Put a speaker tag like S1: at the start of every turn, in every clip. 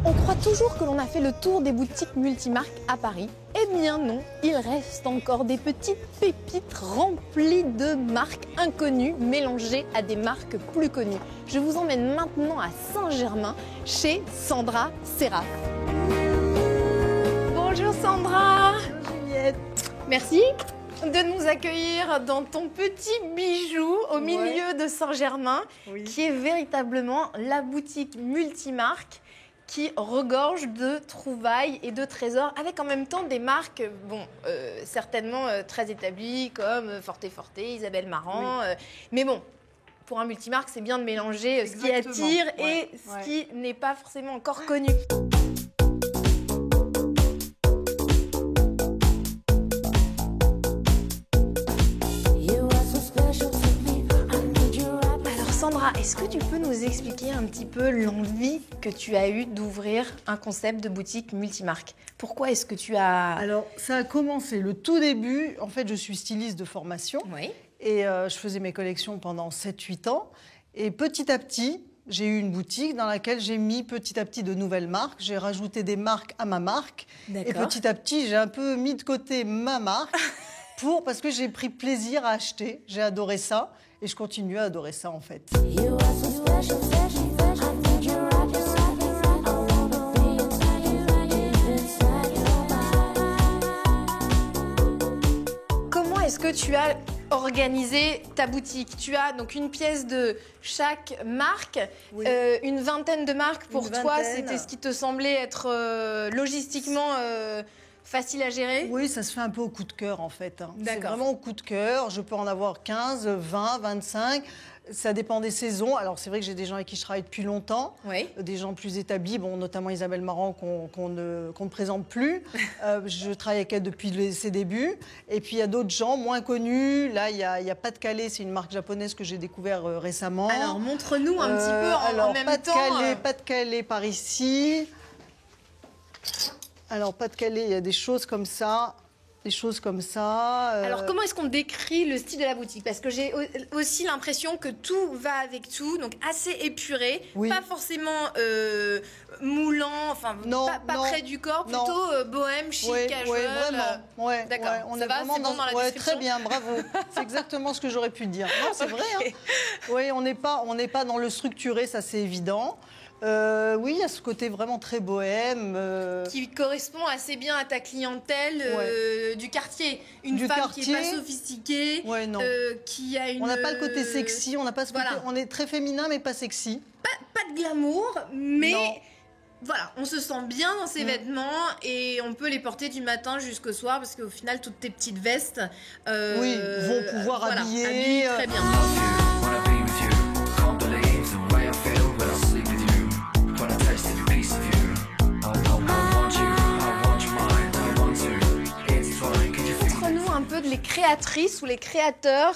S1: On croit toujours que l'on a fait le tour des boutiques multimarques à Paris. Eh bien non, il reste encore des petites pépites remplies de marques inconnues mélangées à des marques plus connues. Je vous emmène maintenant à Saint-Germain chez Sandra Serra. Bonjour Sandra.
S2: Bonjour Juliette.
S1: Merci de nous accueillir dans ton petit bijou au milieu de Saint-Germain, qui est véritablement la boutique multimarque qui regorge de trouvailles et de trésors, avec en même temps des marques certainement très établies, comme Forte Forte, Isabelle Marant. Mais bon, pour un multimarque, c'est bien de mélanger ce qui attire et ce qui n'est pas forcément encore connu. Sandra, est-ce que tu peux nous expliquer un petit peu l'envie que tu as eue d'ouvrir un concept de boutique multimarque? Pourquoi est-ce que tu as...
S2: Alors, ça a commencé le tout début. En fait, je suis styliste de formation.
S1: Oui.
S2: Et je faisais mes collections pendant 7-8 ans. Et petit à petit, j'ai eu une boutique dans laquelle j'ai mis petit à petit de nouvelles marques. J'ai rajouté des marques à ma marque. Et petit à petit, j'ai un peu mis de côté ma marque parce que j'ai pris plaisir à acheter. J'ai adoré ça. Et je continue à adorer ça, en fait.
S1: Comment est-ce que tu as organisé ta boutique? Tu as donc une pièce de chaque marque, une vingtaine de marques pour toi. C'était ce qui te semblait être logistiquement... facile à gérer?
S2: Oui, ça se fait un peu au coup de cœur, en fait. C'est
S1: D'accord.
S2: vraiment au coup de cœur. Je peux en avoir 15, 20, 25. Ça dépend des saisons. Alors, c'est vrai que j'ai des gens avec qui je travaille depuis longtemps.
S1: Oui.
S2: Des gens plus établis, notamment Isabelle Marant, qu'on ne présente plus. Je travaille avec elle depuis ses débuts. Et puis, il y a d'autres gens moins connus. Là, il y a Pas de Calais. C'est une marque japonaise que j'ai découvert récemment.
S1: Alors, montre-nous un petit peu en même temps.
S2: Pas de Calais par ici. Alors, Pas de Calais, il y a des choses comme ça,
S1: Alors, comment est-ce qu'on décrit le style de la boutique? Parce que j'ai aussi l'impression que tout va avec tout, donc assez épuré, pas forcément moulant, enfin pas près du corps, plutôt bohème, chic, casual.
S2: Oui, vraiment.
S1: D'accord.
S2: On
S1: Ça
S2: est
S1: va,
S2: vraiment
S1: c'est bon dans la description.
S2: Très bien, bravo. C'est exactement ce que j'aurais pu dire. Non, c'est vrai. Hein. Oui, on n'est pas dans le structuré, ça c'est évident. Oui, il y a ce côté vraiment très bohème.
S1: Qui correspond assez bien à ta clientèle du quartier. Une femme qui n'est pas sophistiquée, qui a une...
S2: On n'a pas le côté sexy, on n'a pas ce côté... On est très féminin, mais pas sexy.
S1: Pas de glamour, mais... Voilà, on se sent bien dans ses vêtements et on peut les porter du matin jusqu'au soir parce qu'au final, toutes tes petites vestes
S2: vont pouvoir habiller
S1: très bien. Montre-nous un peu les créatrices ou les créateurs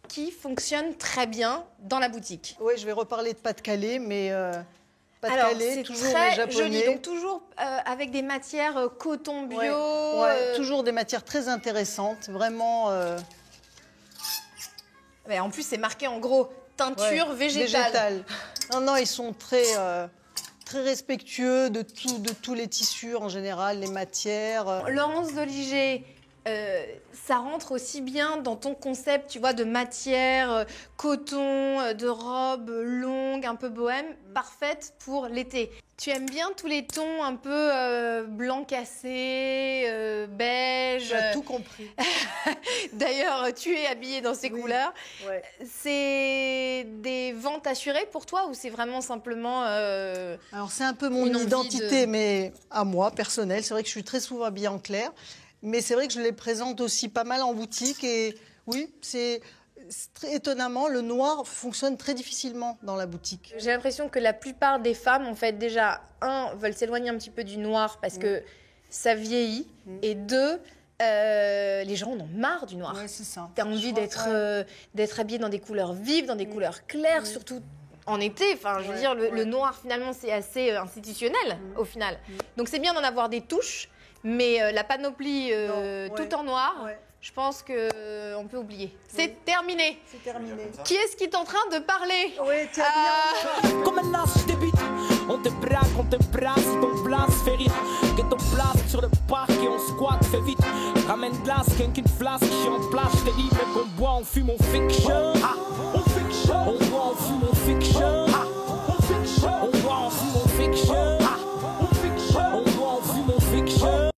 S1: qui fonctionnent très bien dans la boutique.
S2: Oui, je vais reparler de Pas de Calais, mais... Pas de
S1: Alors,
S2: Calais, toujours
S1: très
S2: japonais.
S1: joli, donc toujours avec des matières coton bio.
S2: Toujours des matières très intéressantes, vraiment.
S1: En plus, c'est marqué en gros teinture végétale.
S2: Non, ils sont très respectueux de tous les tissus en général, les matières.
S1: Laurence Doliger, ça rentre aussi bien dans ton concept, tu vois, de matière, coton, de robe longue, un peu bohème, parfaite pour l'été. Tu aimes bien tous les tons un peu blanc cassé, beige.
S2: Tu as tout compris.
S1: D'ailleurs, tu es habillée dans ces couleurs.
S2: Ouais.
S1: C'est des ventes assurées pour toi ou c'est vraiment simplement...
S2: Alors, c'est un peu mon identité, mais à moi, personnelle. C'est vrai que je suis très souvent habillée en clair. Mais c'est vrai que je les présente aussi pas mal en boutique. Et oui, étonnamment, le noir fonctionne très difficilement dans la boutique.
S1: J'ai l'impression que la plupart des femmes, en fait, déjà, veulent s'éloigner un petit peu du noir parce que ça vieillit, et 2, les gens en ont marre du noir.
S2: Ouais, c'est ça.
S1: T'as envie d'être habillé dans des couleurs vives, dans des couleurs claires, surtout en été. Enfin, je veux dire, le noir, finalement, c'est assez institutionnel, au final. Donc, c'est bien d'en avoir des touches, mais la panoplie tout en noir, je pense qu'on peut oublier. C'est terminé.
S2: C'est terminé.
S1: Qui est-ce qui est en train de parler?
S2: Oui, tiens bien.
S3: Comme un as, je débute. On te braque, on te brasse, ton place fait rire. Que ton place sur le parc et on squatte, fait vite. Ramène glace, qu'une flasque, je suis en place. Je te dis, mais qu'on boit, on fume, on fiction. On boit, on fume, on fiction.